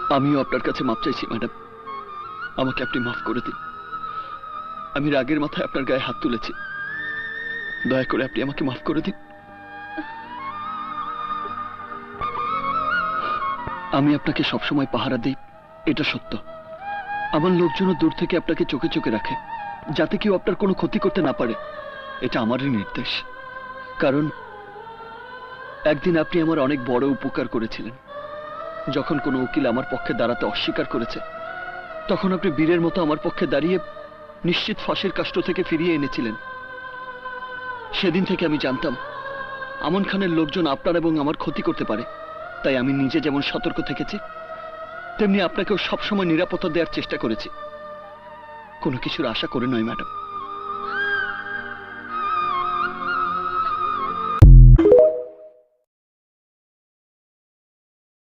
আমিও আপনার কাছে মাপ চাইছি ম্যাডাম, আমাকে আপনি মাফ করে দিন। আমি রাগের মাথায় আপনার গায়ে হাত তুলেছি, দয়া করে আপনি আমাকে মাফ করে দিন। আমি আপনাকে সবসময় পাহারা দিই, এটা সত্য। আমার লোকজনও দূর থেকে আপনাকে চোখে চোখে রাখে, যাতে কেউ আপনার কোনো ক্ষতি করতে না পারে। এটা আমারই নির্দেশ। কারণ একদিন আপনি আমার অনেক বড় উপকার করেছিলেন। যখন কোনো উকিল আমার পক্ষে দাঁড়াতে অস্বীকার করেছে, তখন আপনি বীরের মতো আমার পক্ষে দাঁড়িয়ে নিশ্চিত ফাঁসির কাষ্ট থেকে ফিরিয়ে এনেছিলেন। সেদিন থেকে আমি জানতাম আমন খানের লোকজন আপনার এবং আমার ক্ষতি করতে পারে। তাই আমি নিজে যেমন সতর্ক থেকেছি, তেমনি আপনাকেও সবসময় নিরাপত্তা দেওয়ার চেষ্টা করেছি। কোনো কিছুর আশা করে নয় ম্যাডাম।